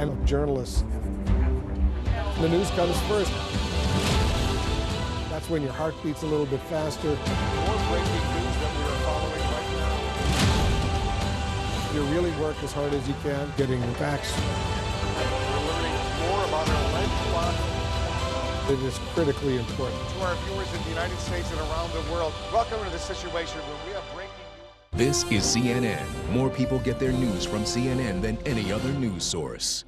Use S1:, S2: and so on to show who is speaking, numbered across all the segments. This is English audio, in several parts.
S1: and journalists. The news comes first. That's when your heart beats a little bit faster.
S2: More breaking news that we are following right now.
S1: You really work as hard as you can, getting the facts.
S2: We're learning more about our alleged plot.
S1: It is critically important.
S2: To our viewers in the United States and around the world, welcome to the Situation Room. We have breaking news.
S3: This is CNN. More people get their news from CNN than any other news source.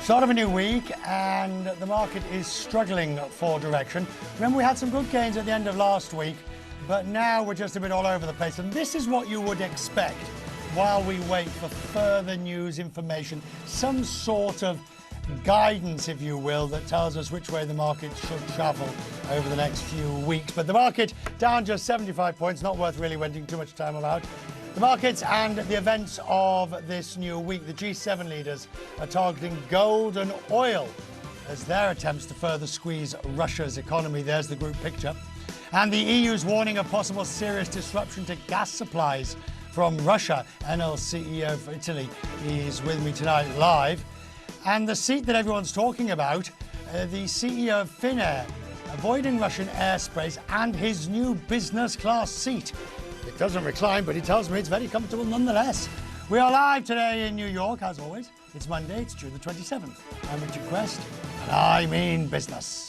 S4: Start of a new week, and the market is struggling for direction. Remember, we had some good gains at the end of last week, but now we're just a bit all over the place. And this is what you would expect while we wait for further news, information, some sort of guidance, if you will, that tells us which way the market should travel over the next few weeks. But the market down just 75 points, not worth really wasting too much time about. The markets and the events of this new week. The G7 leaders are targeting gold and oil as their attempts to further squeeze Russia's economy. There's the group picture. And the EU's warning of possible serious disruption to gas supplies from Russia. Enel CEO for Italy is with me tonight live. And the seat that everyone's talking about, the CEO of Finnair, avoiding Russian airspace, and his new business class seat. It doesn't recline, but he tells me it's very comfortable nonetheless. We are live today in New York, as always. It's Monday, it's June the 27th. I'm Richard Quest, and I mean business.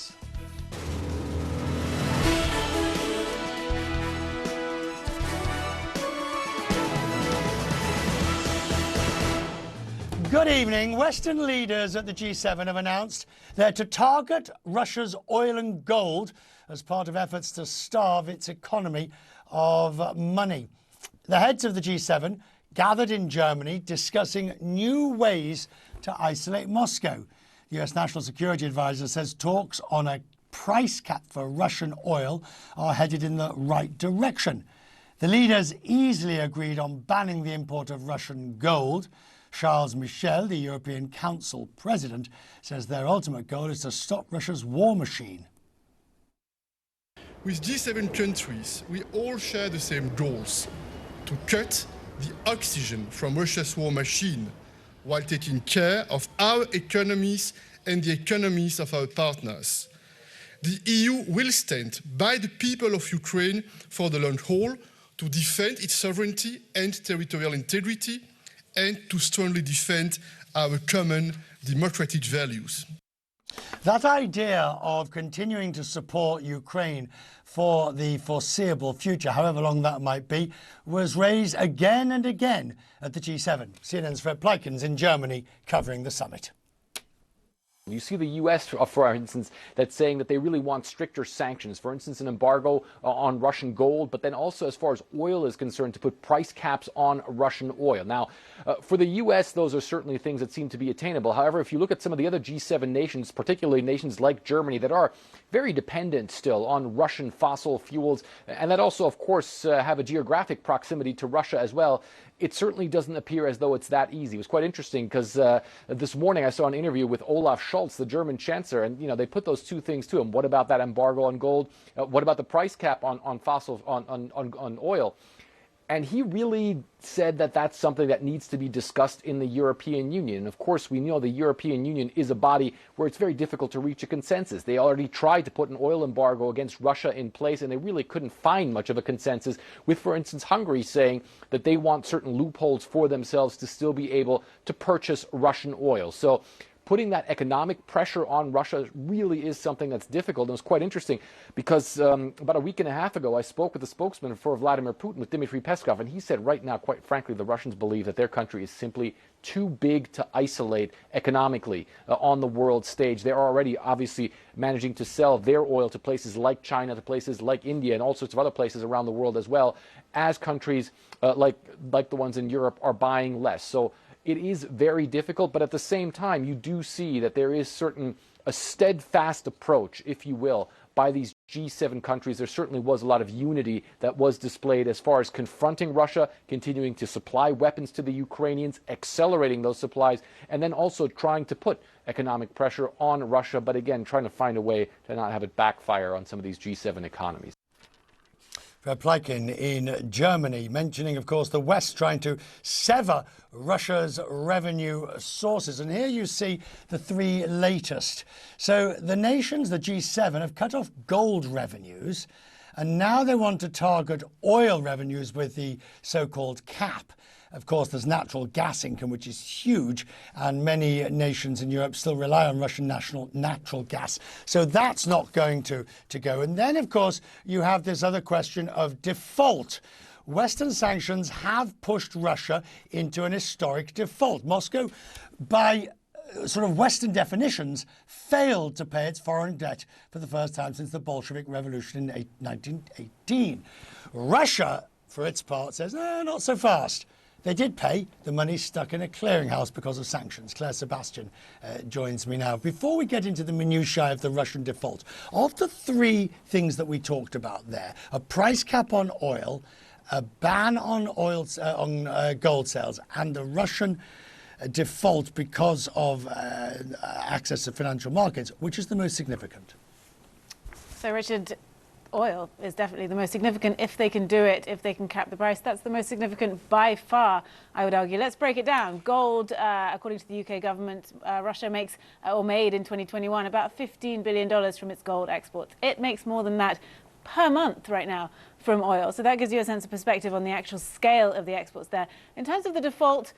S4: Good evening. Western leaders at the G7 have announced they're to target Russia's oil and gold as part of efforts to starve its economy of money. The heads of the G7 gathered in Germany discussing new ways to isolate Moscow. The US National Security Advisor says talks on a price cap for Russian oil are headed in the right direction. The leaders easily agreed on banning the import of Russian gold. Charles Michel, the European Council president, says their ultimate goal is to stop Russia's war machine.
S5: With G7 countries, we all share the same goals: to cut the oxygen from Russia's war machine while taking care of our economies and the economies of our partners. The EU will stand by the people of Ukraine for the long haul to defend its sovereignty and territorial integrity, and to strongly defend our common democratic values.
S4: That idea of continuing to support Ukraine for the foreseeable future, however long that might be, was raised again and again at the G7. CNN's Fred Pleitgens in Germany covering the summit.
S6: You see the U.S., for instance, that's saying that they really want stricter sanctions. For instance, an embargo on Russian gold, but then also as far as oil is concerned, to put price caps on Russian oil. Now, for the U.S., those are certainly things that seem to be attainable. However, if you look at some of the other G7 nations, particularly nations like Germany, that are very dependent still on Russian fossil fuels, and that also, of course, have a geographic proximity to Russia as well, it certainly doesn't appear as though it's that easy. It was quite interesting because this morning I saw an interview with Olaf Scholz, the German chancellor, and they put those two things to him. What about that embargo on gold? What about the price cap on oil? And he really said that that's something that needs to be discussed in the European Union. And of course, we know the European Union is a body where it's very difficult to reach a consensus. They already tried to put an oil embargo against Russia in place, and they really couldn't find much of a consensus, with, for instance, Hungary saying that they want certain loopholes for themselves to still be able to purchase Russian oil. So putting that economic pressure on Russia really is something that's difficult. And it's quite interesting because about a week and a half ago, I spoke with the spokesman for Vladimir Putin, with Dmitry Peskov, and he said right now, quite frankly, the Russians believe that their country is simply too big to isolate economically on the world stage. They're already obviously managing to sell their oil to places like China, to places like India, and all sorts of other places around the world as well, as countries like the ones in Europe are buying less. So it is very difficult, but at the same time, you do see that there is a steadfast approach, if you will, by these G7 countries. There certainly was a lot of unity that was displayed as far as confronting Russia, continuing to supply weapons to the Ukrainians, accelerating those supplies, and then also trying to put economic pressure on Russia, but again, trying to find a way to not have it backfire on some of these G7 economies.
S4: Verpleichen in Germany, mentioning, of course, the West trying to sever Russia's revenue sources. And here you see the three latest. So the nations, the G7, have cut off gold revenues, and now they want to target oil revenues with the so-called cap. Of course, there's natural gas income, which is huge, and many nations in Europe still rely on Russian natural gas. So that's not going to go. And then, of course, you have this other question of default. Western sanctions have pushed Russia into an historic default. Moscow, by sort of Western definitions, failed to pay its foreign debt for the first time since the Bolshevik Revolution in 1918. Russia, for its part, says, no, not so fast. They did pay. The money's stuck in a clearinghouse because of sanctions. Claire Sebastian joins me now. Before we get into the minutiae of the Russian default, of the three things that we talked about there, a price cap on oil, a ban on gold sales, and the Russian default because of access to financial markets, which is the most significant?
S7: So, Richard, oil is definitely the most significant. If they can do it, if they can cap the price, that's the most significant by far, I would argue. Let's break it down. Gold, according to the UK government, Russia makes or made in 2021 about $15 billion from its gold exports. It makes more than that per month right now from oil. So that gives you a sense of perspective on the actual scale of the exports there. In terms of the default,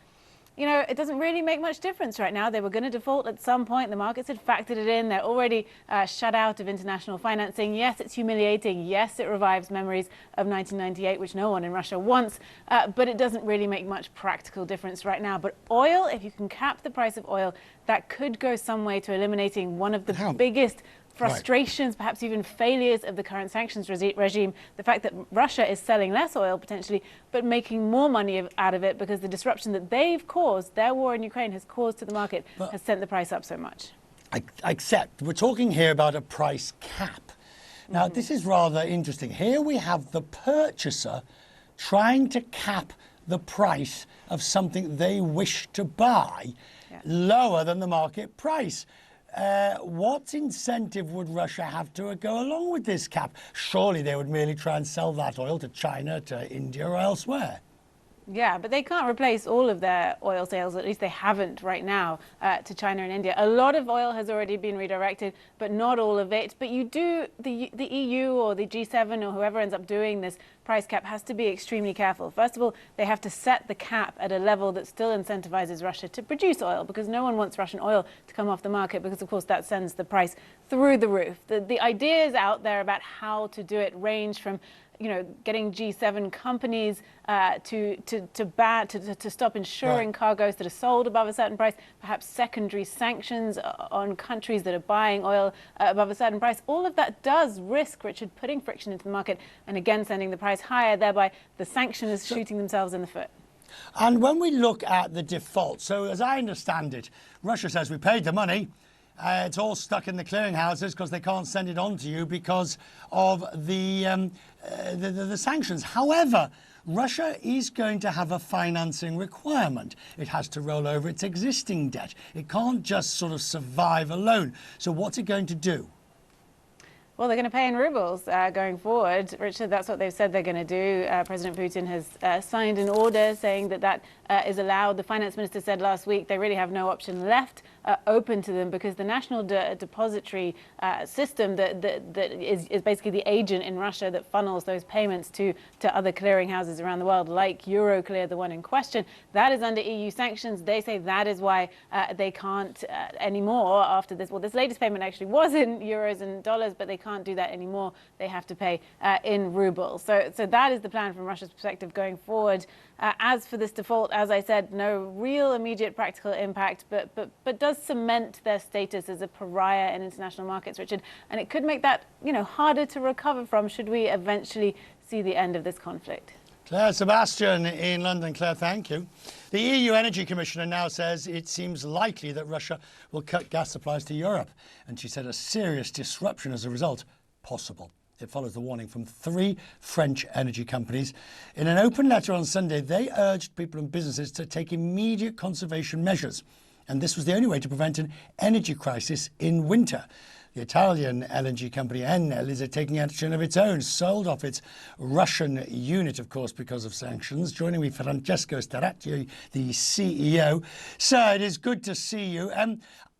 S7: you know, it doesn't really make much difference right now. They were going to default at some point. The markets had factored it in. They're already shut out of international financing. Yes, it's humiliating. Yes, it revives memories of 1998, which no one in Russia wants. But it doesn't really make much practical difference right now. But oil, if you can cap the price of oil, that could go some way to eliminating one of the biggest frustrations, perhaps even failures of the current sanctions regime, the fact that Russia is selling less oil potentially, but making more money out of it because the disruption that they've caused, their war in Ukraine has caused to the market, has sent the price up so much.
S4: Except we're talking here about a price cap. Now, this is rather interesting. Here we have the purchaser trying to cap the price of something they wish to buy lower than the market price. What incentive would Russia have to go along with this cap? Surely they would merely try and sell that oil to China, to India or elsewhere.
S7: Yeah, but they can't replace all of their oil sales, at least they haven't right now, to China and India. A lot of oil has already been redirected, but not all of it. But you do, the EU or the G7 or whoever ends up doing this price cap has to be extremely careful. First of all, they have to set the cap at a level that still incentivizes Russia to produce oil, because no one wants Russian oil to come off the market, because of course that sends the price through the roof. The ideas out there about how to do it range from, you know, getting G7 companies to stop insuring cargoes that are sold above a certain price, perhaps secondary sanctions on countries that are buying oil above a certain price. All of that does risk, Richard, putting friction into the market and again sending the price higher, thereby the sanctioners shooting themselves in the foot.
S4: And when we look at the default, so as I understand it, Russia says we paid the money. It's all stuck in the clearinghouses because they can't send it on to you because of the sanctions. However, Russia is going to have a financing requirement. It has to roll over its existing debt. It can't just sort of survive alone. So what's it going to do?
S7: Well, they're going to pay in rubles going forward. Richard, that's what they've said they're going to do. President Putin has signed an order saying that is allowed. The finance minister said last week they really have no option left open to them, because the national depository system that is basically the agent in Russia that funnels those payments to other clearinghouses around the world, like Euroclear, the one in question, that is under EU sanctions. They say that is why they can't anymore after this. Well, this latest payment actually was in euros and dollars, but they can't do that anymore. They have to pay in rubles. So that is the plan from Russia's perspective going forward. As for this default, as I said, no real immediate practical impact, but does cement their status as a pariah in international markets, Richard. And it could make that, you know, harder to recover from should we eventually see the end of this conflict.
S4: Claire Sebastian in London. Claire, thank you. The EU Energy Commissioner now says it seems likely that Russia will cut gas supplies to Europe. And she said a serious disruption as a result possible. It follows the warning from 3 French energy companies. In an open letter on Sunday, they urged people and businesses to take immediate conservation measures. And this was the only way to prevent an energy crisis in winter. the Italian LNG company Enel is taking action of its own, sold off its Russian unit, of course, because of sanctions. Joining me, Francesco Starace, the CEO. Sir, it is good to see you.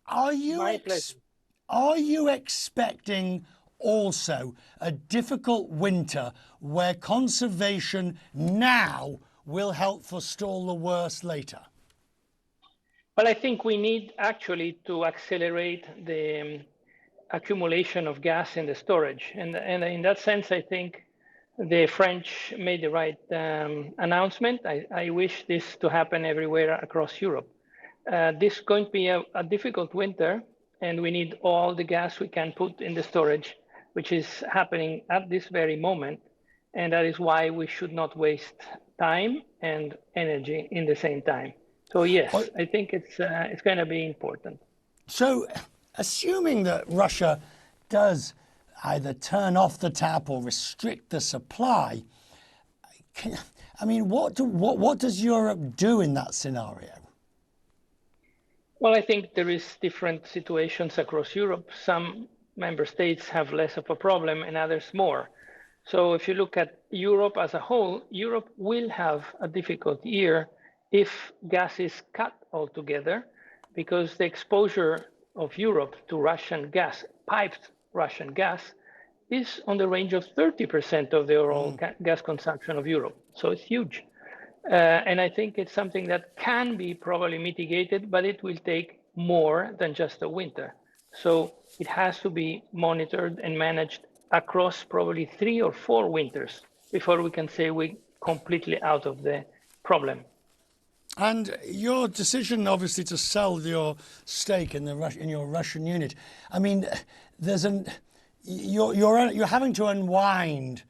S4: Are you expecting also a difficult winter where conservation now will help forestall the worst later?
S8: Well, I think we need actually to accelerate the accumulation of gas in the storage. And in that sense, I think the French made the right announcement. I wish this to happen everywhere across Europe. This is going to be a difficult winter, and we need all the gas we can put in the storage, which is happening at this very moment. And that is why we should not waste time and energy in the same time. So yes, I think it's going to be important. So,
S4: assuming that Russia does either turn off the tap or restrict the supply, what does Europe do in that scenario?
S8: Well, I think there is different situations across Europe. Some member states have less of a problem and others more. So if you look at Europe as a whole, Europe will have a difficult year if gas is cut altogether, because the exposure of Europe to Russian gas, piped Russian gas, is on the range of 30% of the overall gas consumption of Europe. So it's huge. And I think it's something that can be probably mitigated, but it will take more than just a winter. So it has to be monitored and managed across probably 3 or 4 winters before we can say we're completely out of the problem.
S4: And your decision, obviously, to sell your stake in your Russian unit. I mean, you're having to unwind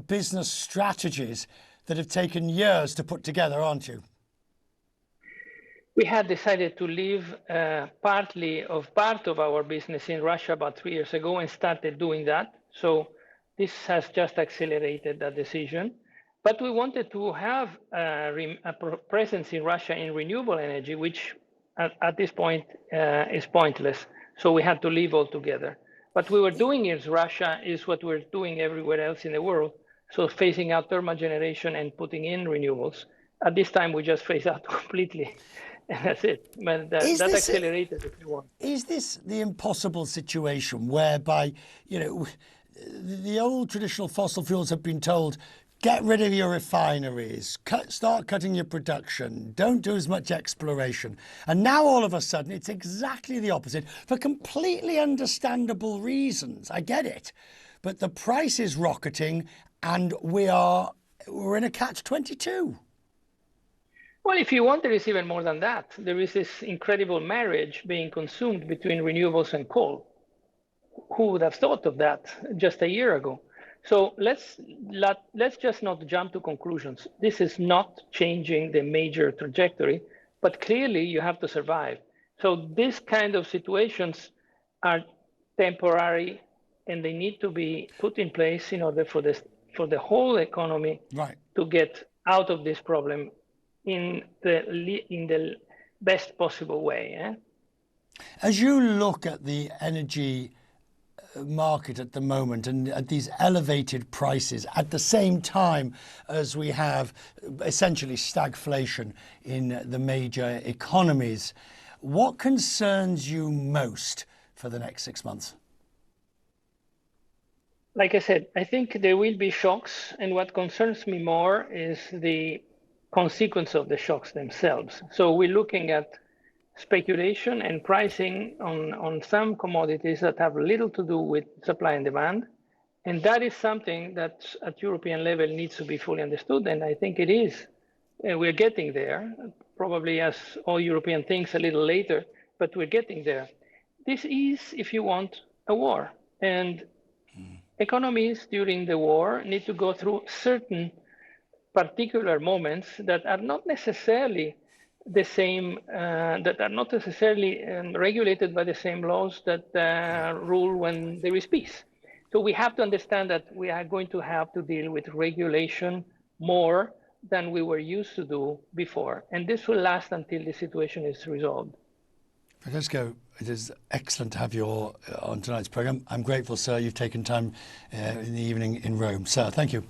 S4: business strategies that have taken years to put together, aren't you?
S8: We had decided to leave part of our business in Russia about 3 years ago and started doing that. So this has just accelerated that decision. But we wanted to have a presence in Russia in renewable energy, which at this point is pointless. So we had to leave altogether. What we were doing in Russia is what we're doing everywhere else in the world. So phasing out thermal generation and putting in renewables. At this time, we just phase out completely. And that's it. But that's accelerated if you want.
S4: Is this the impossible situation whereby, the old traditional fossil fuels have been told, get rid of your refineries, start cutting your production, don't do as much exploration. And now all of a sudden it's exactly the opposite for completely understandable reasons. I get it. But the price is rocketing and we're in a catch-22.
S8: Well, if you want, there is even more than that. There is this incredible marriage being consumed between renewables and coal. Who would have thought of that just a year ago? So let's just not jump to conclusions. This is not changing the major trajectory, but clearly you have to survive. So this kind of situations are temporary, and they need to be put in place in order for the whole economy to get out of this problem in the best possible way. Eh?
S4: As you look at the energy market at the moment and at these elevated prices at the same time as we have essentially stagflation in the major economies, what concerns you most for the next 6 months?
S8: Like I said, I think there will be shocks, and what concerns me more is the consequence of the shocks themselves. So we're looking at speculation and pricing on some commodities that have little to do with supply and demand. And that is something that at European level needs to be fully understood. And I think it is. We're getting there, probably as all European things a little later, but we're getting there. This is, if you want, a war. And economies during the war need to go through certain particular moments that are not necessarily the same, that are not necessarily regulated by the same laws that rule when there is peace. So we have to understand that we are going to have to deal with regulation more than we were used to do before. And this will last until the situation is resolved.
S4: Francesco, it is excellent to have you on tonight's programme. I'm grateful, sir, you've taken time in the evening in Rome. Sir, thank you.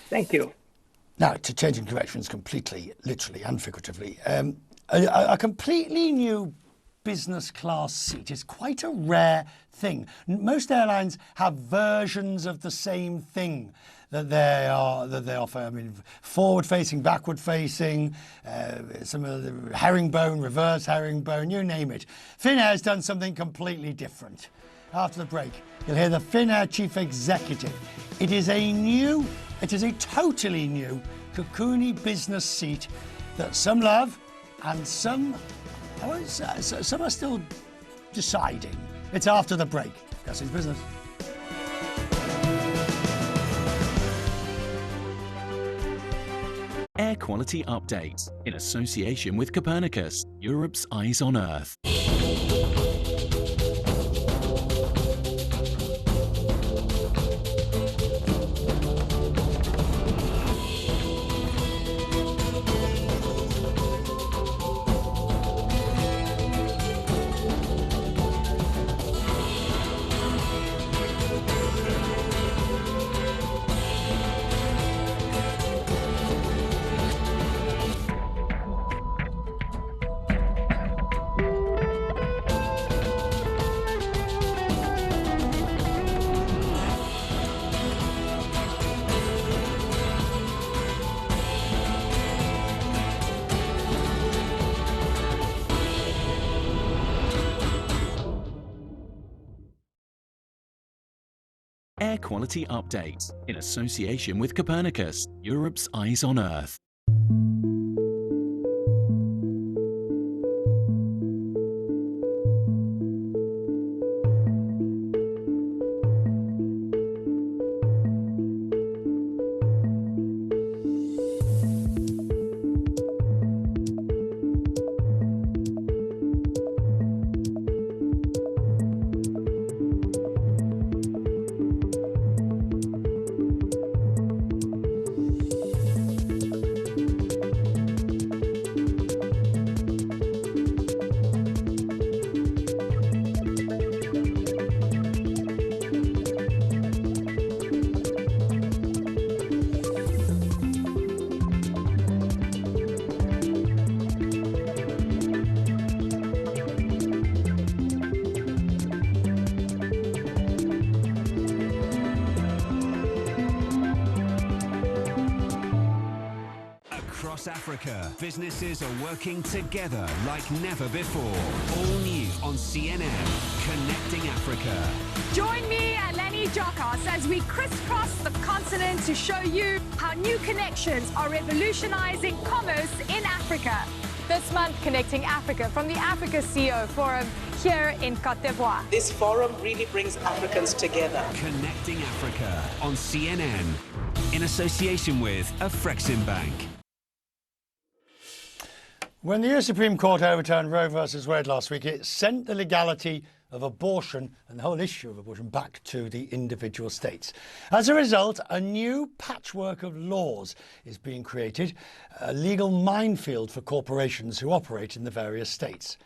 S8: Thank you.
S4: Now, to changing directions completely, literally and figuratively, a completely new business class seat is quite a rare thing. Most airlines have versions of the same thing that they offer. I mean, forward-facing, backward-facing, some of the herringbone, reverse herringbone, you name it. Finnair has done something completely different. After the break, you'll hear the Finnair chief executive. It is a totally new Kokooni business seat that some love and some are still deciding. It's after the break. That's his business.
S9: Air Quality Update, in association with Copernicus, Europe's Eyes on Earth. Air Quality Update, in association with Copernicus, Europe's Eyes on Earth.
S10: Across Africa, businesses are working together like never before. All new on CNN, Connecting Africa.
S11: Join me, Eleni Jokos, as we crisscross the continent to show you how new connections are revolutionizing commerce in Africa. This month, Connecting Africa from the Africa CEO Forum here in Côte d'Ivoire.
S12: This forum really brings Africans together.
S10: Connecting Africa on CNN, in association with Afrexim Bank.
S4: When the US Supreme Court overturned Roe versus Wade last week, it sent the legality of abortion and the whole issue of abortion back to the individual states. As a result, a new patchwork of laws is being created, a legal minefield for corporations who operate in the various states.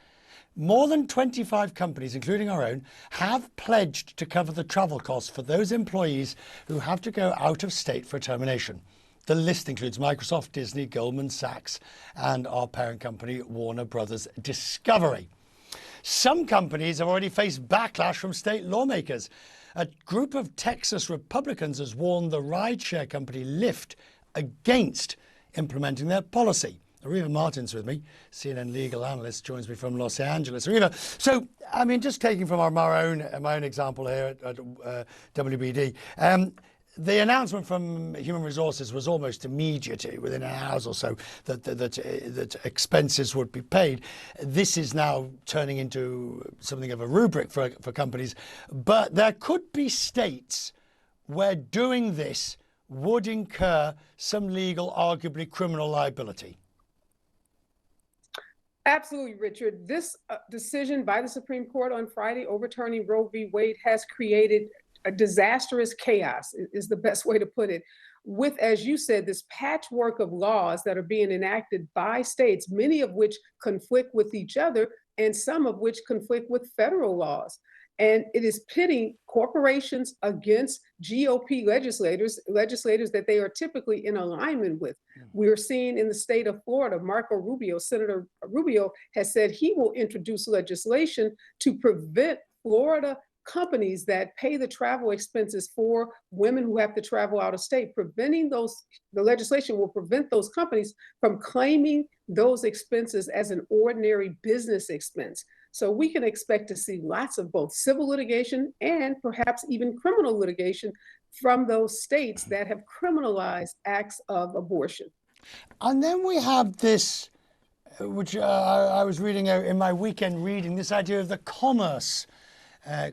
S4: More than 25 companies, including our own, have pledged to cover the travel costs for those employees who have to go out of state for a termination. The list includes Microsoft, Disney, Goldman Sachs, and our parent company, Warner Brothers Discovery. Some companies have already faced backlash from state lawmakers. A group of Texas Republicans has warned the rideshare company Lyft against implementing their policy. Ariva Martin's with me, CNN legal analyst, joins me from Los Angeles. Ariva, so, I mean, just taking from my own example here at WBD, the announcement from Human Resources was almost immediate, within an hour or so, that expenses would be paid. This is now turning into something of a rubric for companies. But there could be states where doing this would incur some legal, arguably criminal liability.
S13: Absolutely, Richard. This decision by the Supreme Court on Friday overturning Roe v. Wade has created a disastrous chaos, is the best way to put it, with, as you said, this patchwork of laws that are being enacted by states, many of which conflict with each other and some of which conflict with federal laws. And it is pitting corporations against GOP legislators that they are typically in alignment with. We're seeing in the state of Florida, Marco Rubio, Senator Rubio, has said he will introduce legislation to prevent Florida companies that pay the travel expenses for women who have to travel out of state. The legislation will prevent those companies from claiming those expenses as an ordinary business expense. So we can expect to see lots of both civil litigation and perhaps even criminal litigation from those states that have criminalized acts of abortion.
S4: And then we have this, which I was reading in my weekend reading, this idea of the commerce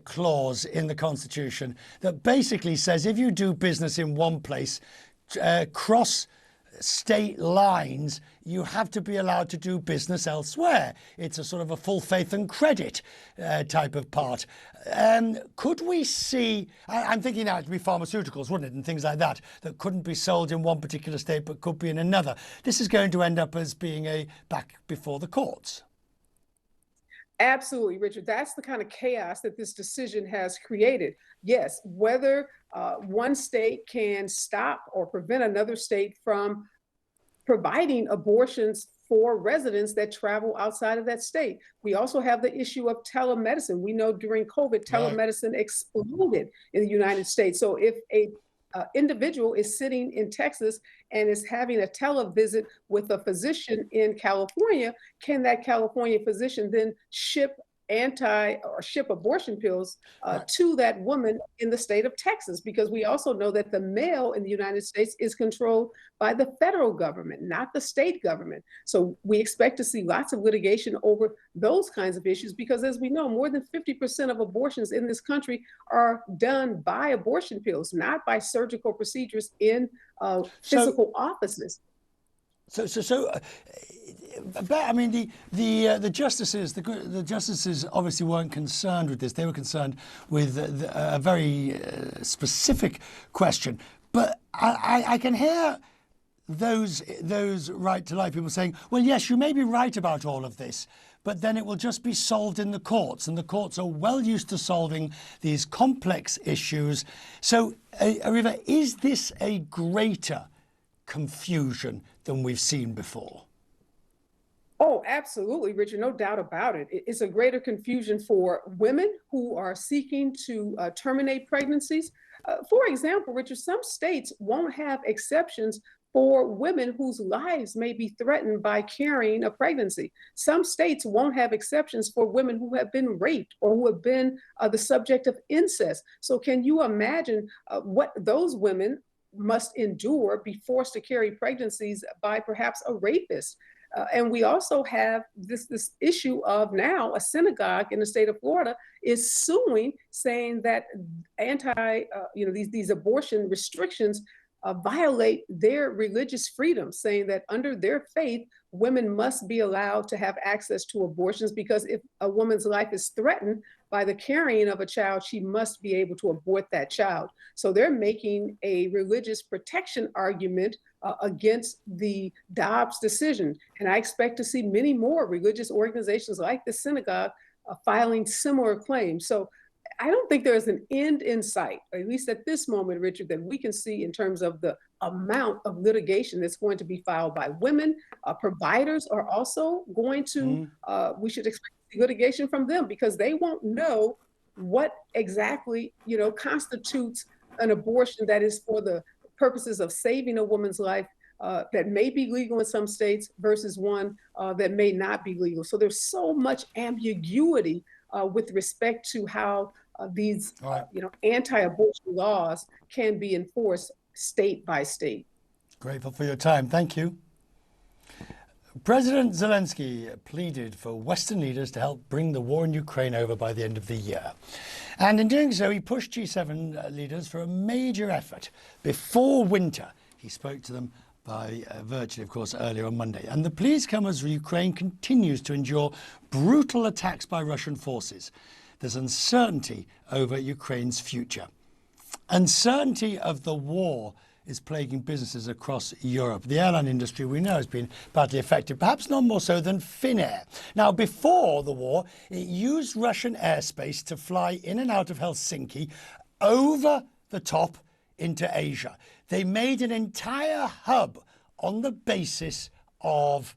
S4: clause in the Constitution that basically says if you do business in one place, cross state lines, you have to be allowed to do business elsewhere. It's a sort of a full faith and credit type of part. Could we see, I'm thinking now it'd be pharmaceuticals, wouldn't it, and things like that, that couldn't be sold in one particular state but could be in another. This is going to end up as being a back before the courts.
S13: Absolutely, Richard. That's the kind of chaos that this decision has created. Yes, whether one state can stop or prevent another state from providing abortions for residents that travel outside of that state. We also have the issue of telemedicine. We know during COVID, telemedicine exploded in the United States. So if a individual is sitting in Texas and is having a televisit with a physician in California, can that California physician then ship abortion pills to that woman in the state of Texas? Because we also know that the mail in the United States is controlled by the federal government, not the state government. So we expect to see lots of litigation over those kinds of issues, because as we know, more than 50% of abortions in this country are done by abortion pills, not by surgical procedures in physical offices.
S4: I mean, the justices obviously weren't concerned with this. They were concerned with a very specific question. But I can hear those right to life people saying, well, yes, you may be right about all of this, but then it will just be solved in the courts, and the courts are well used to solving these complex issues. So, Ariva, is this a greater confusion than we've seen before?
S13: Oh, absolutely, Richard. No doubt about it. It's a greater confusion for women who are seeking to terminate pregnancies. For example, Richard, some states won't have exceptions for women whose lives may be threatened by carrying a pregnancy. Some states won't have exceptions for women who have been raped or who have been the subject of incest. So can you imagine what those women must endure, be forced to carry pregnancies by perhaps a rapist? And we also have this issue of now a synagogue in the state of Florida is suing, saying that these abortion restrictions violate their religious freedom, saying that under their faith, women must be allowed to have access to abortions, because if a woman's life is threatened by the carrying of a child, she must be able to abort that child. So they're making a religious protection argument against the Dobbs decision. And I expect to see many more religious organizations like the synagogue filing similar claims. So I don't think there's an end in sight, at least at this moment, Richard, that we can see in terms of the amount of litigation that's going to be filed by women. Providers are also going to, we should expect litigation from them, because they won't know what exactly, constitutes an abortion that is for the purposes of saving a woman's life, that may be legal in some states versus one that may not be legal. So there's so much ambiguity with respect to how these anti-abortion laws can be enforced state by state.
S4: Grateful for your time. Thank you. President Zelensky pleaded for Western leaders to help bring the war in Ukraine over by the end of the year. And in doing so, he pushed G7 leaders for a major effort before winter. He spoke to them by virtually, of course, earlier on Monday. And the pleas come as Ukraine continues to endure brutal attacks by Russian forces. There's uncertainty over Ukraine's future. Uncertainty of the war is plaguing businesses across Europe. The airline industry, we know, has been badly affected, perhaps none more so than Finnair. Now, before the war, it used Russian airspace to fly in and out of Helsinki over the top into Asia. They made an entire hub on the basis of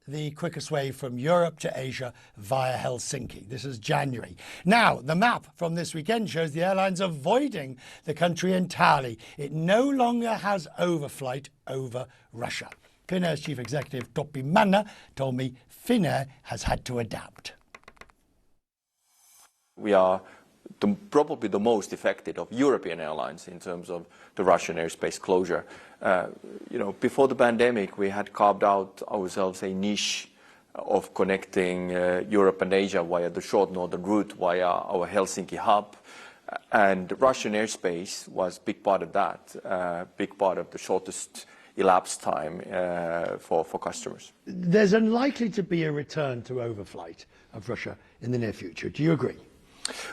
S4: the quickest way from Europe to Asia via Helsinki. This is January. Now, the map from this weekend shows the airlines avoiding the country entirely. It no longer has overflight over Russia. Finnair's chief executive, Topi Manna, told me Finnair has had to adapt.
S14: We are probably the most affected of European airlines in terms of the Russian airspace closure. Before the pandemic, we had carved out ourselves a niche of connecting Europe and Asia via the short northern route via our Helsinki hub. And Russian airspace was a big part of that, big part of the shortest elapsed time for customers.
S4: There's unlikely to be a return to overflight of Russia in the near future. Do you agree?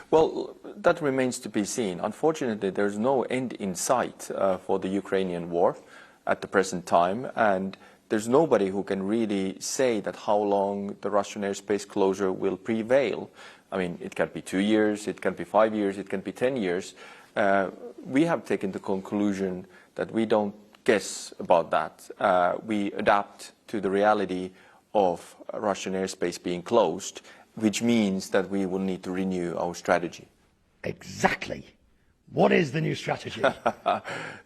S14: Well, that remains to be seen. Unfortunately, there's no end in sight for the Ukrainian war at the present time, and there's nobody who can really say that how long the Russian airspace closure will prevail. I mean, it can be 2 years, it can be 5 years, it can be 10 years. We have taken the conclusion that we don't guess about that. We adapt to the reality of Russian airspace being closed, which means that we will need to renew our strategy.
S4: Exactly. What is the new strategy?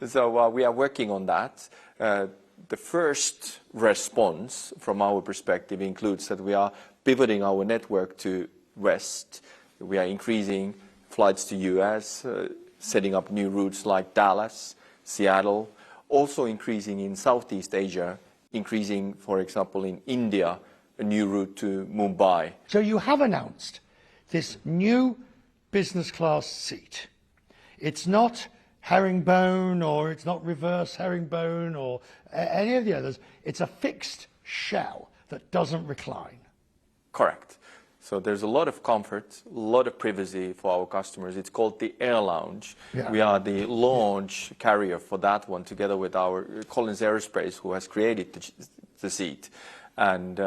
S14: So we are working on that. The first response from our perspective includes that we are pivoting our network to west. We are increasing flights to US, setting up new routes like Dallas, Seattle, also increasing in Southeast Asia, increasing, for example, in India, a new route to Mumbai.
S4: So you have announced this new business class seat. It's not herringbone, or it's not reverse herringbone, or any of the others. It's a fixed shell that doesn't recline.
S14: Correct. So there's a lot of comfort, a lot of privacy for our customers. It's called the Air Lounge. Yeah. We are the launch carrier for that one, together with our Collins Aerospace, who has created the seat. And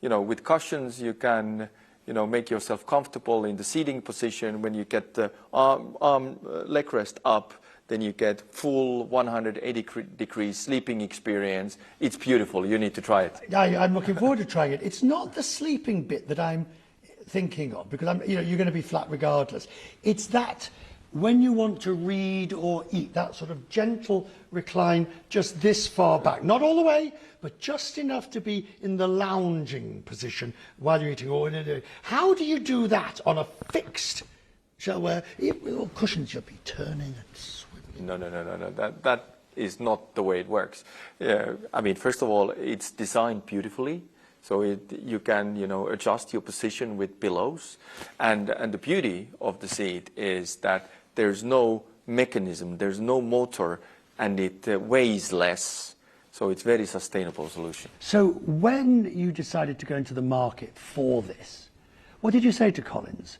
S14: with cushions, you can, make yourself comfortable in the seating position. When you get the leg rest up, then you get full 180-degree sleeping experience. It's beautiful. You need to try it.
S4: I'm looking forward to trying it. It's not the sleeping bit that I'm thinking of, because you're going to be flat regardless. It's that when you want to read or eat, that sort of gentle recline just this far back, not all the way, but just enough to be in the lounging position while you're eating. How do you do that on a fixed shell where cushions you'll be turning and swimming?
S14: No. That is not the way it works. First of all, it's designed beautifully. So you can, adjust your position with pillows. And the beauty of the seat is that there's no mechanism, there's no motor, and it weighs less. So it's a very sustainable solution.
S4: So when you decided to go into the market for this, what did you say to Collins?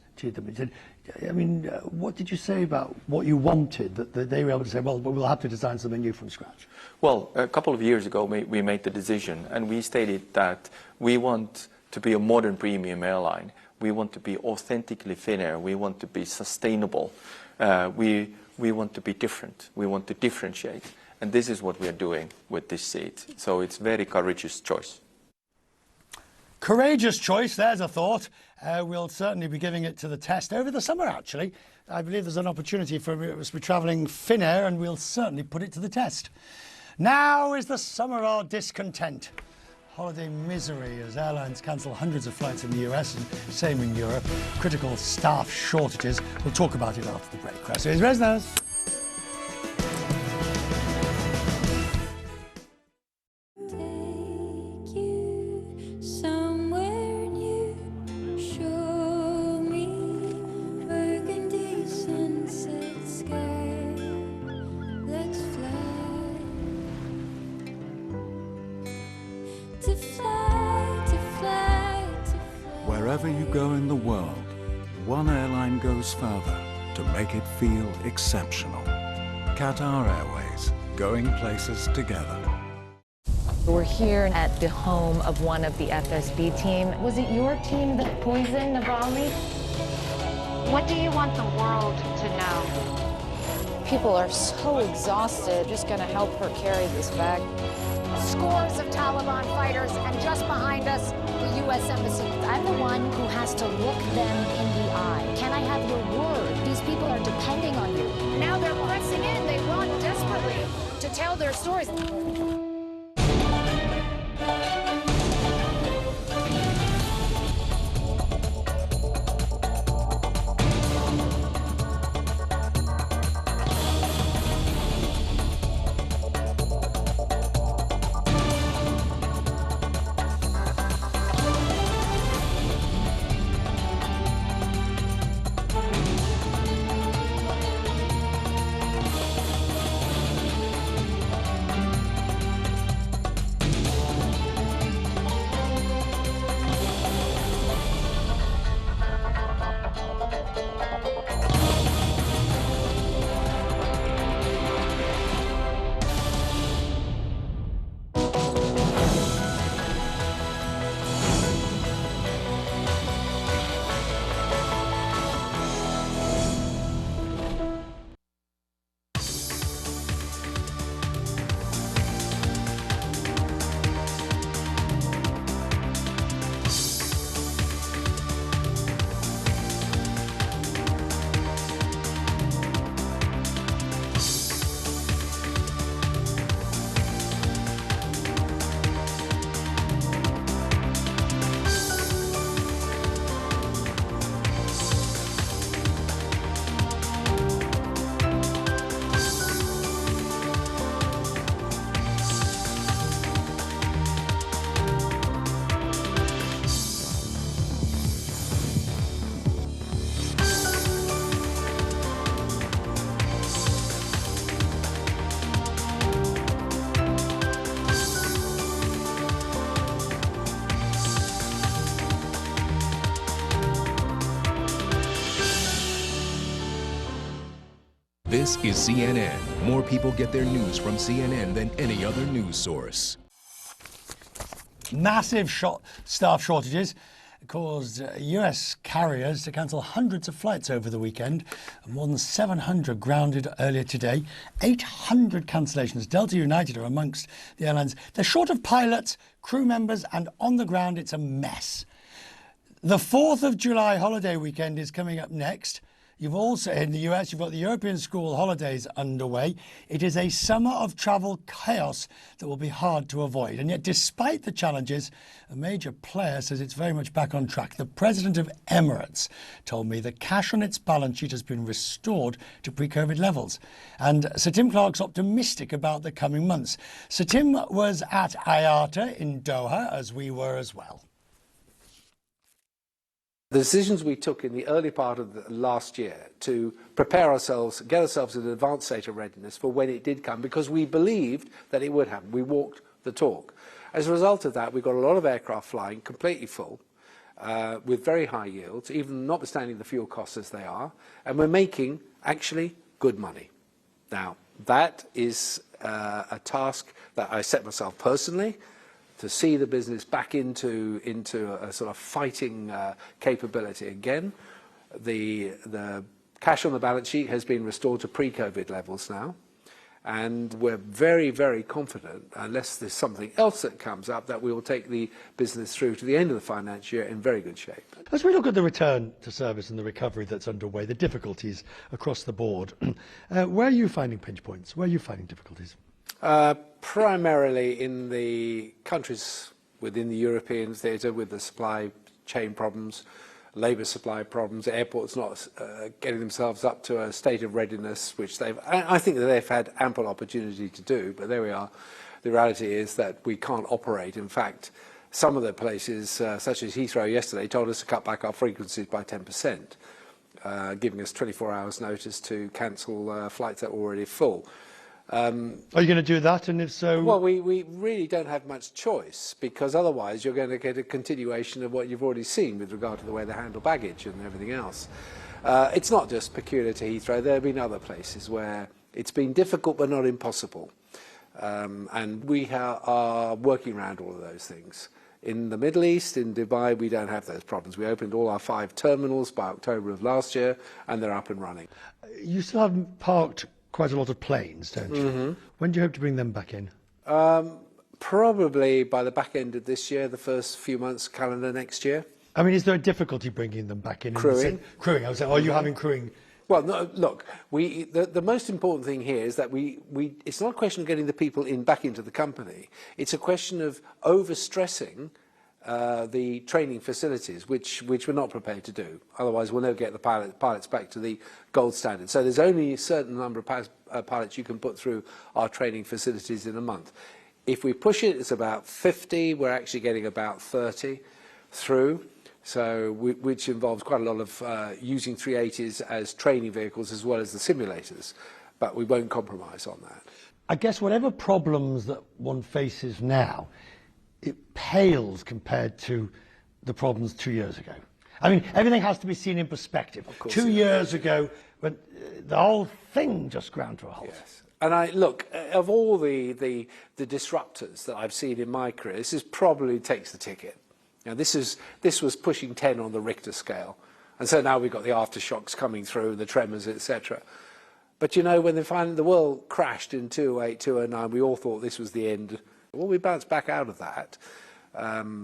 S4: What did you say about what you wanted, that they were able to say, well, we'll have to design something new from scratch?
S14: Well, a couple of years ago, we made the decision, and we stated that we want to be a modern premium airline. We want to be authentically Finnair. We want to be sustainable. We want to be different. We want to differentiate. And this is what we are doing with this seat. So it's a very courageous choice.
S4: Courageous choice, there's a thought. We'll certainly be giving it to the test over the summer, actually. I believe there's an opportunity for us to be travelling Finnair, and we'll certainly put it to the test. Now is the summer of discontent. Holiday misery as airlines cancel hundreds of flights in the US and same in Europe. Critical staff shortages. We'll talk about it after the break. So here's Resnaz.
S15: Wherever you go in the world, one airline goes further to make it feel exceptional. Qatar Airways, going places together.
S16: We're here at the home of one of the FSB team. Was it your team that poisoned Navalny?
S17: What do you want the world to know?
S18: People are so exhausted. Just going to help her carry this bag.
S19: Scores of Taliban fighters, and just behind us, the U.S. Embassy.
S18: I'm the one who has to look them in the eye. Can I have your word? These people are depending on you.
S19: Now they're pressing in. They want desperately to tell their stories.
S3: This is CNN. More people get their news from CNN than any other news source.
S4: Massive staff shortages caused US carriers to cancel hundreds of flights over the weekend. More than 700 grounded earlier today. 800 cancellations. Delta United are amongst the airlines. They're short of pilots, crew members, and on the ground it's a mess. The 4th of July holiday weekend is coming up next. You've also, in the US, you've got the European school holidays underway. It is a summer of travel chaos that will be hard to avoid. And yet, despite the challenges, a major player says it's very much back on track. The president of Emirates told me the cash on its balance sheet has been restored to pre-COVID levels. And Sir Tim Clark's optimistic about the coming months. Sir Tim was at IATA in Doha, as we were as well.
S20: The decisions we took in the early part of the last year to prepare ourselves, get ourselves in an advanced state of readiness for when it did come, because we believed that it would happen. We walked the talk. As a result of that, we've got a lot of aircraft flying completely full, with very high yields, even notwithstanding the fuel costs as they are, and we're making actually good money. Now, that is a task that I set myself personally, to see the business back into a sort of fighting capability again. The cash on the balance sheet has been restored to pre-COVID levels now, and we're very, very confident, unless there's something else that comes up, that we will take the business through to the end of the financial year in very good shape.
S4: As we look at the return to service and the recovery that's underway, the difficulties across the board, where are you finding pinch points? Where are you finding difficulties?
S20: Primarily in the countries within the European theatre, with the supply chain problems, labour supply problems, airports not getting themselves up to a state of readiness, which I think that they've had ample opportunity to do, but there we are. The reality is that we can't operate. In fact, some of the places, such as Heathrow yesterday, told us to cut back our frequencies by 10%, giving us 24 hours notice to cancel flights that were already full.
S4: Are you going to do that, and if so?
S20: Well, we really don't have much choice, because otherwise you're going to get a continuation of what you've already seen with regard to the way they handle baggage and everything else. It's not just peculiar to Heathrow. There have been other places where it's been difficult but not impossible. And we are working around all of those things. In the Middle East, in Dubai, we don't have those problems. We opened all our 5 terminals by October of last year, and they're up and running.
S4: You still have parked quite a lot of planes, don't you?
S20: Mm-hmm.
S4: When do you hope to bring them back in?
S20: Probably by the back end of this year, the first few months calendar next year.
S4: I mean, is there a difficulty bringing them back in?
S20: Crewing.
S4: Crewing, I was saying, are you having crewing?
S20: Well, no, look, the most important thing here is that it's not a question of getting the people back into the company. It's a question of overstressing the training facilities, which we're not prepared to do. Otherwise, we'll never get the pilots back to the gold standard. So there's only a certain number of pilots you can put through our training facilities in a month. If we push it, it's about 50. We're actually getting about 30 through. So, which involves quite a lot of using 380s as training vehicles as well as the simulators, but we won't compromise on that.
S4: I guess whatever problems that one faces now, it pales compared to the problems 2 years ago. I mean, everything has to be seen in perspective. 2 years ago, when the whole thing just ground to a halt.
S20: Yes. And look, of all the disruptors that I've seen in my career, this probably takes the ticket. Now, this was pushing 10 on the Richter scale. And so now we've got the aftershocks coming through, the tremors, etc. But, you know, when the world crashed in 2008, 2009, we all thought this was the end. Well, we bounced back out of that, for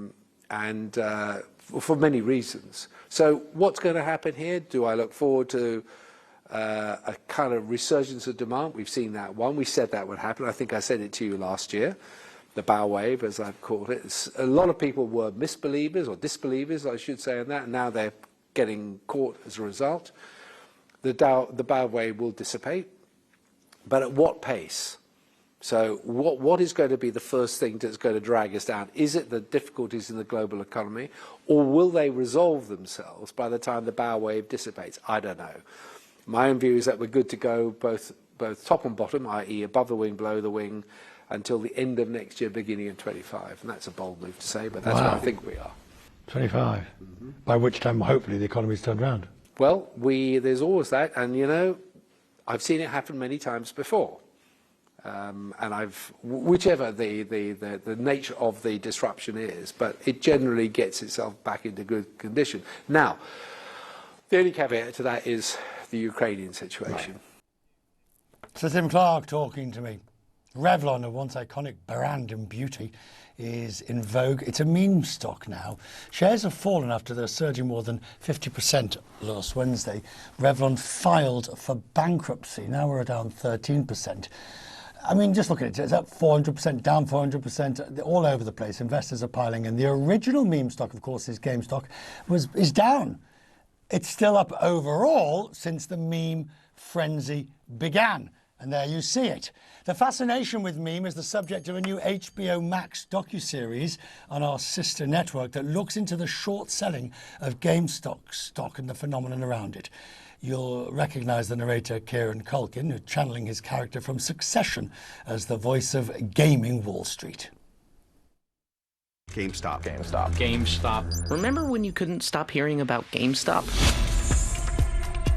S20: many reasons. So what's going to happen here? Do I look forward to a kind of resurgence of demand? We've seen that one. We said that would happen. I think I said it to you last year. The bow wave, as I've called it. A lot of people were misbelievers, or disbelievers, I should say, in that, and now they're getting caught as a result. The bow wave will dissipate, but at what pace? So what is going to be the first thing that's going to drag us down? Is it the difficulties in the global economy, or will they resolve themselves by the time the bow wave dissipates? I don't know. My own view is that we're good to go both top and bottom, i.e. above the wing, below the wing, until the end of next year, beginning of 25. And that's a bold move to say, but that's what I think we are.
S4: 25? Mm-hmm. By which time, hopefully, the economy's turned around.
S20: Well, there's always that, and, you know, I've seen it happen many times before. And whichever the nature of the disruption is, but it generally gets itself back into good condition. Now, the only caveat to that is the Ukrainian situation.
S4: Right. Sir Tim Clark talking to me. Revlon, a once iconic brand in beauty, is in vogue. It's a meme stock now. Shares have fallen after they're surging more than 50% last Wednesday. Revlon filed for bankruptcy. Now we're down 13%. I mean, just look at it. It's up 400%, down 400%, all over the place. Investors are piling in. The original meme stock, of course, is GameStop, is down. It's still up overall since the meme frenzy began. And there you see it. The fascination with meme is the subject of a new HBO Max docuseries on our sister network that looks into the short selling of GameStop stock and the phenomenon around it. You'll recognise the narrator Kieran Culkin, who's channeling his character from Succession as the voice of gaming Wall Street.
S21: GameStop.
S22: Remember when you couldn't stop hearing about GameStop?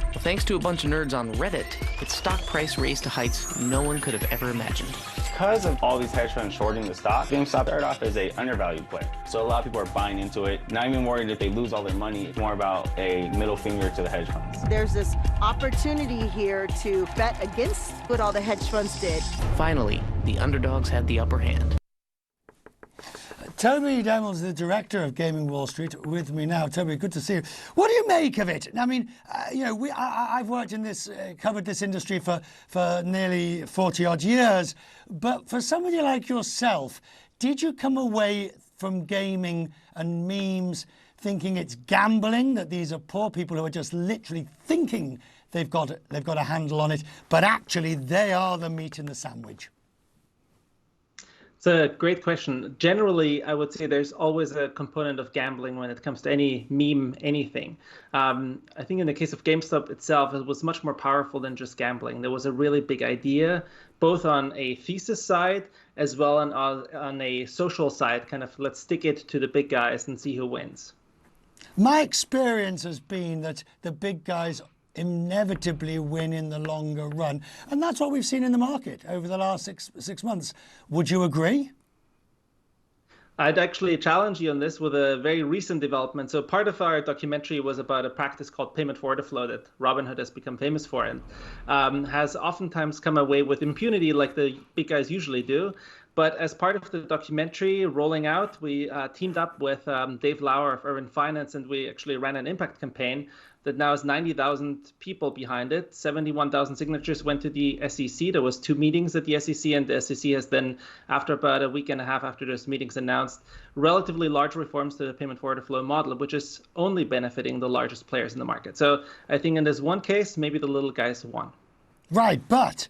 S22: Well, thanks to a bunch of nerds on Reddit, its stock price raised to heights no one could have ever imagined.
S23: Because of all these hedge funds shorting the stock, GameStop started off as an undervalued play. So a lot of people are buying into it, not even worried if they lose all their money. It's more about a middle finger to the hedge funds.
S24: There's this opportunity here to bet against what all the hedge funds did.
S22: Finally, the underdogs had the upper hand.
S4: Toby Demel is the director of Gaming Wall Street with me now. Toby, good to see you. What do you make of it? I mean, you know, I've worked in this, covered this industry for nearly 40-odd years. But for somebody like yourself, did you come away from gaming and memes thinking it's gambling, that these are poor people who are just literally thinking they've got a handle on it, but actually they are the meat in the sandwich?
S25: It's a great question. Generally, I would say there's always a component of gambling when it comes to any meme, anything. I think in the case of GameStop itself, it was much more powerful than just gambling. There was a really big idea, both on a thesis side as well on a social side, kind of let's stick it to the big guys and see who wins.
S4: My experience has been that the big guys inevitably win in the longer run. And that's what we've seen in the market over the last six months. Would you agree?
S25: I'd actually challenge you on this with a very recent development. So part of our documentary was about a practice called payment for order flow that Robinhood has become famous for, and has oftentimes come away with impunity like the big guys usually do. But as part of the documentary rolling out, we teamed up with Dave Lauer of Urban Finance, and we actually ran an impact campaign that now has 90,000 people behind it. 71,000 signatures went to the SEC. There was 2 meetings at the SEC, and the SEC has then, after about a week and a half after those meetings, announced relatively large reforms to the payment for order flow model, which is only benefiting the largest players in the market. So I think in this one case, maybe the little guys won.
S4: Right, but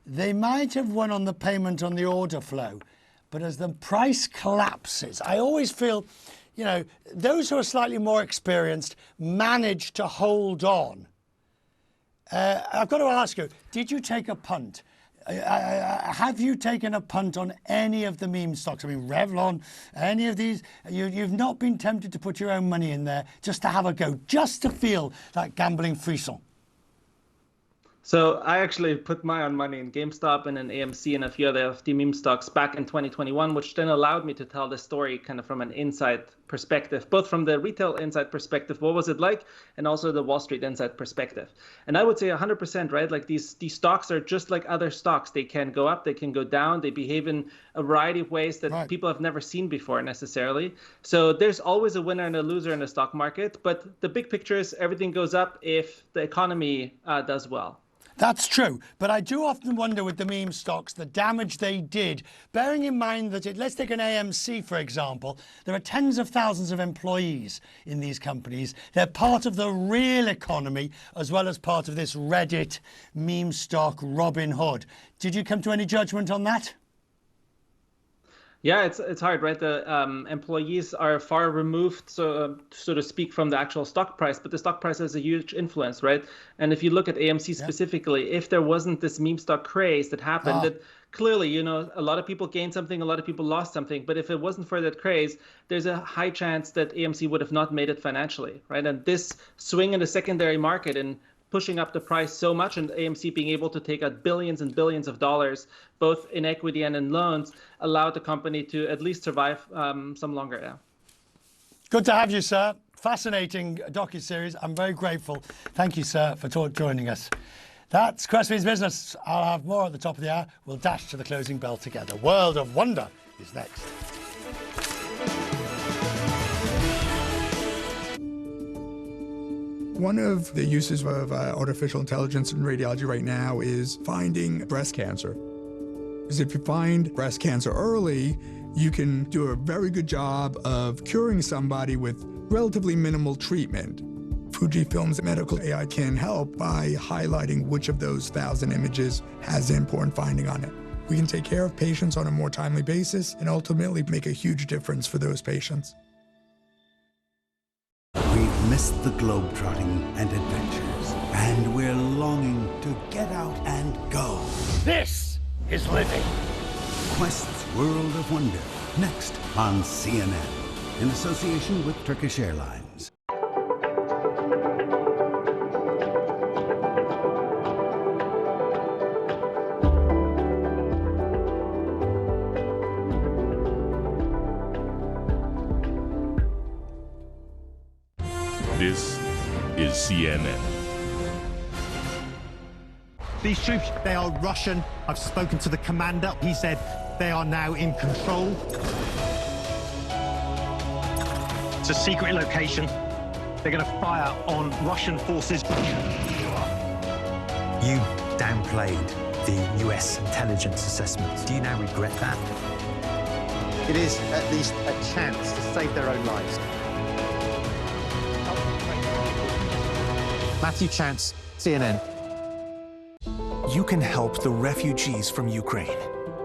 S4: they might have won on the payment on the order flow, but as the price collapses, I always feel, you know, those who are slightly more experienced manage to hold on. I've got to ask you, did you take a punt? Have you taken a punt on any of the meme stocks? I mean, Revlon, any of these? You've not been tempted to put your own money in there just to have a go, just to feel that gambling frisson?
S25: So I actually put my own money in GameStop and in AMC and a few other of the meme stocks back in 2021, which then allowed me to tell the story kind of from an inside perspective, both from the retail inside perspective, what was it like, and also the Wall Street inside perspective. And I would say 100%, right? Like these stocks are just like other stocks. They can go up, they can go down, they behave in a variety of ways that people have never seen before necessarily. So there's always a winner and a loser in the stock market, but the big picture is everything goes up if the economy does well.
S4: That's true, but I do often wonder with the meme stocks the damage they did, bearing in mind that, let's take an AMC for example, there are tens of thousands of employees in these companies. They're part of the real economy as well as part of this Reddit meme stock Robin Hood. Did you come to any judgment on that?
S25: Yeah, it's hard, right? The employees are far removed, so to speak, from the actual stock price, but the stock price has a huge influence, right? And if you look at AMC specifically, if there wasn't this meme stock craze that happened, that clearly, you know, a lot of people gained something, a lot of people lost something, but if it wasn't for that craze, there's a high chance that AMC would have not made it financially, right? And this swing in the secondary market and pushing up the price so much, and AMC being able to take out billions and billions of dollars, both in equity and in loans, allowed the company to at least survive some longer. Yeah.
S4: Good to have you, sir. Fascinating docuseries. I'm very grateful. Thank you, sir, for joining us. That's Cressway's Business. I'll have more at the top of the hour. We'll dash to the closing bell together. World of Wonder is next.
S1: One of the uses of artificial intelligence in radiology right now is finding breast cancer. Because if you find breast cancer early, you can do a very good job of curing somebody with relatively minimal treatment. Fujifilm's medical AI can help by highlighting which of those 1,000 images has an important finding on it. We can take care of patients on a more timely basis and ultimately make a huge difference for those patients.
S2: We've missed the globetrotting and adventures, and we're longing to get out and go.
S5: This is living.
S2: Quest's World of Wonder, next on CNN, in association with Turkish Airlines.
S3: This is CNN.
S6: These troops, they are Russian. I've spoken to the commander. He said they are now in control. It's a secret location. They're going to fire on Russian forces.
S21: You downplayed the US intelligence assessment. Do you now regret that?
S6: It is at least a chance to save their own lives. Matthew Chance, CNN.
S26: You can help the refugees from Ukraine.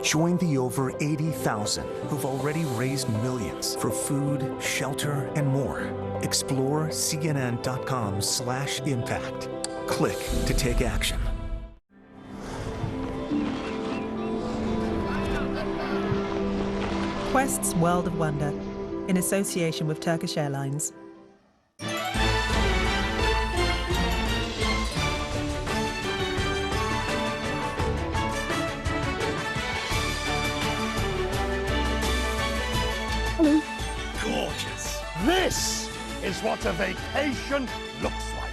S26: Join the over 80,000 who've already raised millions for food, shelter, and more. Explore cnn.com/impact. Click to take action.
S27: Quest's World of Wonder, in association with Turkish Airlines.
S5: This is what a vacation looks like.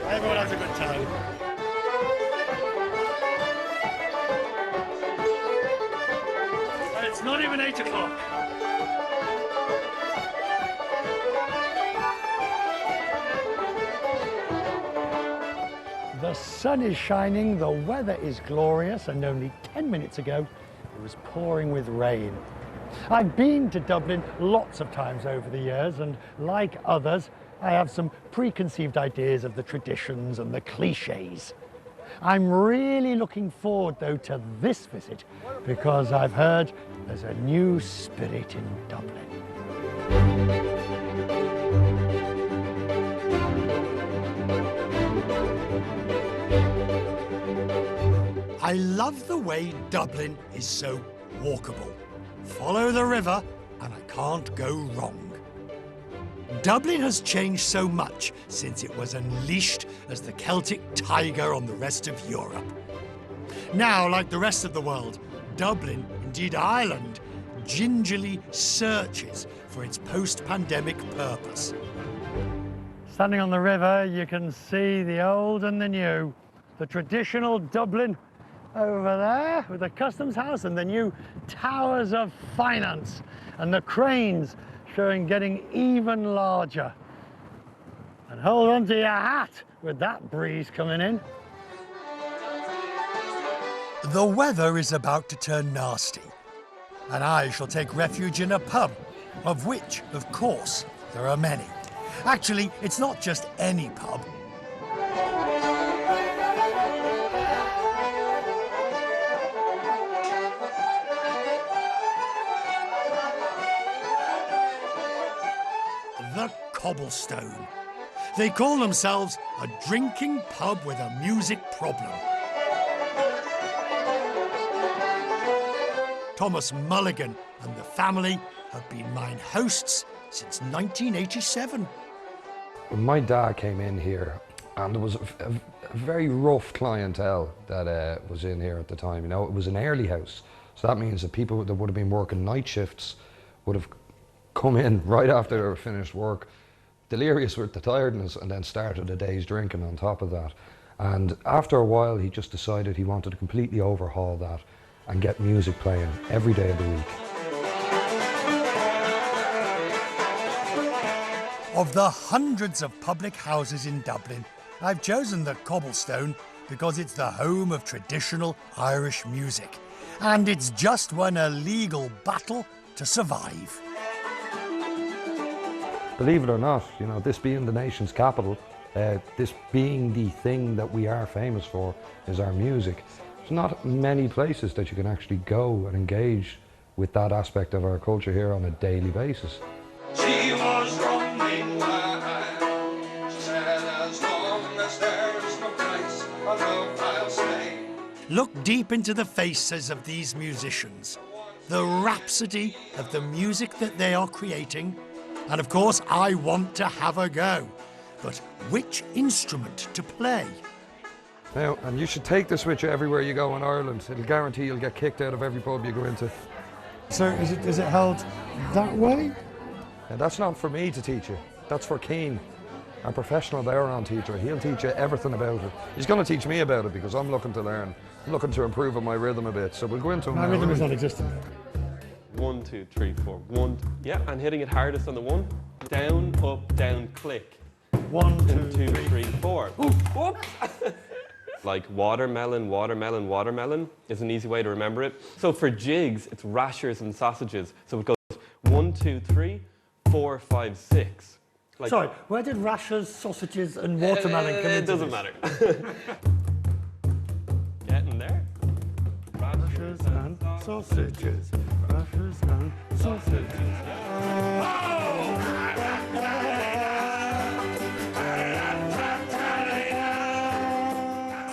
S4: Everyone has a good time.
S5: It's not even 8 o'clock.
S4: The sun is shining, the weather is glorious, and only 10 minutes ago it was pouring with rain. I've been to Dublin lots of times over the years, and like others, I have some preconceived ideas of the traditions and the cliches. I'm really looking forward, though, to this visit, because I've heard there's a new spirit in Dublin. I love the way Dublin is so walkable. Follow the river and I can't go wrong. Dublin has changed so much since it was unleashed as the Celtic tiger on the rest of Europe. Now, like the rest of the world, Dublin, indeed Ireland, gingerly searches for its post-pandemic purpose. Standing on the river, you can see the old and the new. The traditional Dublin over there with the customs house and the new towers of finance and the cranes showing getting even larger. And hold on to your hat with that breeze coming in. The weather is about to turn nasty, and I shall take refuge in a pub, of which, of course, there are many. Actually, it's not just any pub. The Cobblestone. They call themselves a drinking pub with a music problem. Thomas Mulligan and the family have been mine hosts since 1987.
S7: My dad came in here and there was a very rough clientele that was in here at the time. You know, it was an early house, so that means that people that would have been working night shifts would have come in right after they were finished work, delirious with the tiredness, and then started a day's drinking on top of that. And after a while he just decided he wanted to completely overhaul that and get music playing every day of the week. Of the hundreds of public houses in Dublin, I've chosen the Cobblestone because it's the home of traditional Irish music, and it's just won a legal battle to survive. Believe it or not, you know, this being the nation's capital, this being the thing that we are famous for is our music. There's not many places that you can actually go and engage with that aspect of our culture here on a daily basis.
S8: She was running wild. She said, as long as there's no place I love, I'll stay.
S4: Look deep into the faces of these musicians, the rhapsody of the music that they are creating, and of course I want to have a go. But which instrument to play?
S7: Now, and you should take this with you everywhere you go in Ireland. It'll guarantee you'll get kicked out of every pub you go into.
S4: So is it held that way?
S7: Now, that's not for me to teach you. That's for Keane, our professional Bowron teacher. He'll teach you everything about it. He's going to teach me about it because I'm looking to learn. I'm looking to improve on my rhythm a bit. So we'll go into it.
S4: My rhythm is non-existent.
S9: 1, 2, 3, 4. 1. Yeah, and hitting it hardest on the 1. Down, up, down, click.
S4: 1, 2,
S9: 3, 4. Ooh, whoop! Like watermelon, watermelon, watermelon is an easy way to remember it. So for jigs, it's rashers and sausages. So it goes 1, 2, 3, 4, 5, 6. Like,
S4: sorry, where did rashers, sausages and watermelon come into
S9: It doesn't matter. Getting there.
S4: Rashers and sausages. Rashers and sausages.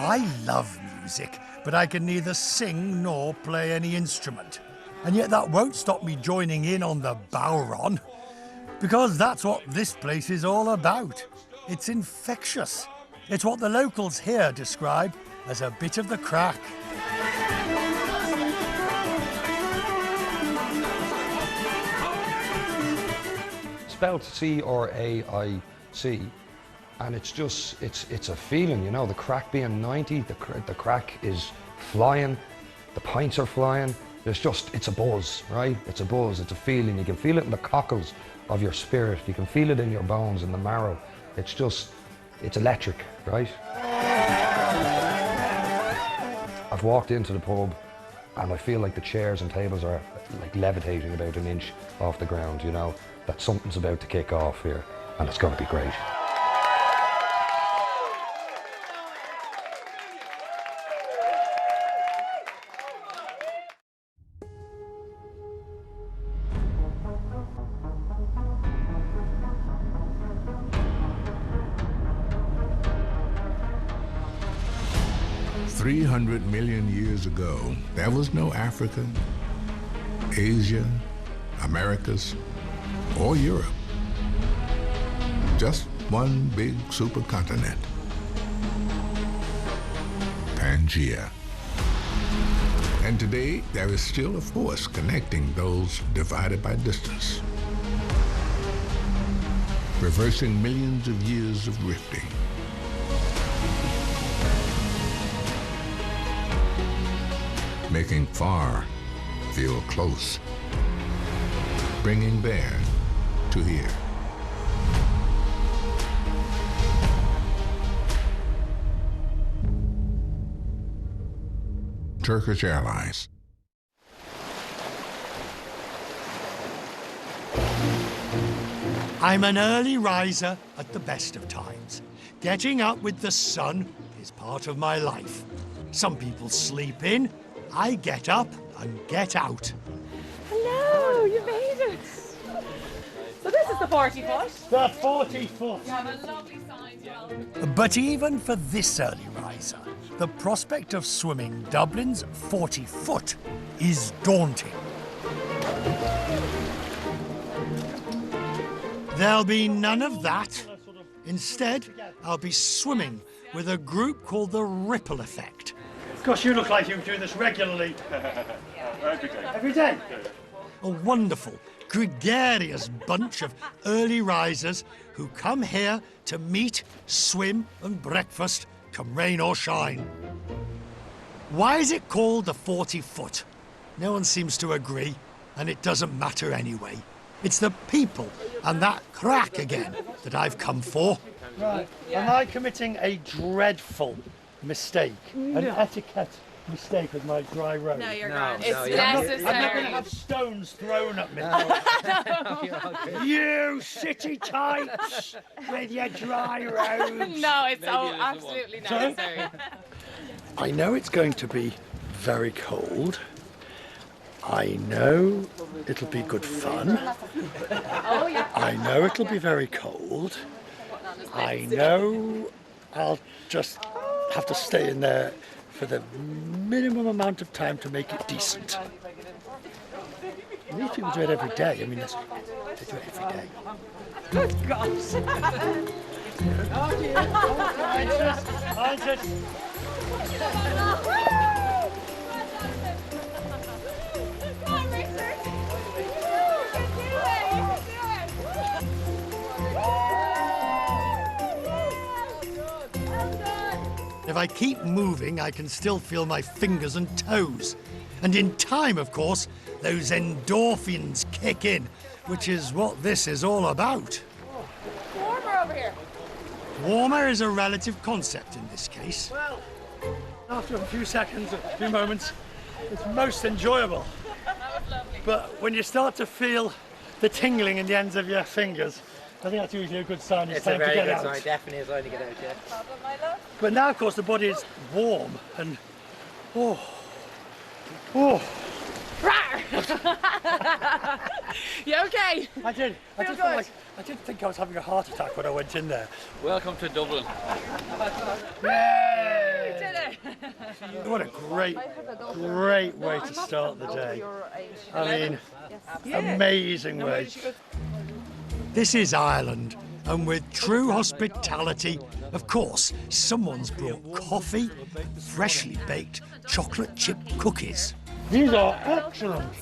S4: I love music, but I can neither sing nor play any instrument. And yet that won't stop me joining in on the Bowron, because that's what this place is all about. It's infectious. It's what the locals here describe as a bit of the crack.
S7: Spelled C-R-A-I-C, and it's just, it's a feeling, you know, the crack being 90, the crack is flying, the pints are flying, it's a buzz, right? It's a buzz, it's a feeling, you can feel it in the cockles of your spirit, you can feel it in your bones, in the marrow. It's electric, right? I've walked into the pub and I feel like the chairs and tables are like levitating about an inch off the ground, you know, that something's about to kick off here and it's going to be great.
S10: $300 million years ago, there was no Africa, Asia, Americas, or Europe. Just one big supercontinent, Pangaea. And today, there is still a force connecting those divided by distance, reversing millions of years of rifting. Making far feel close, bringing there to here. Turkish Airlines.
S4: I'm an early riser at the best of times. Getting up with the sun is part of my life. Some people sleep in. I get up and get out.
S11: Hello, you made it. So this is the 40-foot.
S4: The 40-foot.
S11: You have a lovely sign to welcome.
S4: But even for this early riser, the prospect of swimming Dublin's 40-foot is daunting. There'll be none of that. Instead, I'll be swimming with a group called the Ripple Effect. Gosh, you look like you do this regularly.
S10: Every day.
S4: Every day? A wonderful, gregarious bunch of early risers who come here to meet, swim and breakfast, come rain or shine. Why is it called the 40-foot? No one seems to agree, and it doesn't matter anyway. It's the people and that crack again that I've come for. Right. Am I committing a dreadful mistake?
S11: No.
S4: An etiquette mistake with my dry road?
S11: No, you're grand. It's
S4: I'm
S11: necessary.
S4: not going to have stones thrown at me. You city types with your dry roads.
S11: No, it's absolutely necessary.
S4: I know it's going to be very cold. I know it'll be good fun.
S11: Oh, yeah.
S4: I know it'll be very cold. I know I'll just have to stay in there for the minimum amount of time to make it decent. These people do it every day. I mean, they do it every day.
S11: Good gosh.
S4: If I keep moving, I can still feel my fingers and toes. And in time, of course, those endorphins kick in, which is what this is all about.
S11: Warmer over here.
S4: Warmer is a relative concept in this case. Well, after a few seconds, a few moments, it's most enjoyable.
S11: That was lovely.
S4: But when you start to feel the tingling in the ends of your fingers, I think that's usually a good sign. It's time to get out.
S12: Sign, definitely a sign to get out, yeah.
S11: Problem, my love.
S4: But now, of course, the body is warm and oh.
S11: You okay?
S4: I did. I
S11: Feel
S4: just felt
S11: good?
S4: like I did think I was having a heart attack when I went in there.
S12: Welcome to Dublin.
S11: You did it.
S4: What a great way to start the day. I mean, amazing way. This is Ireland, and with true hospitality, of course, someone's brought coffee, freshly baked chocolate chip cookies. These are excellent.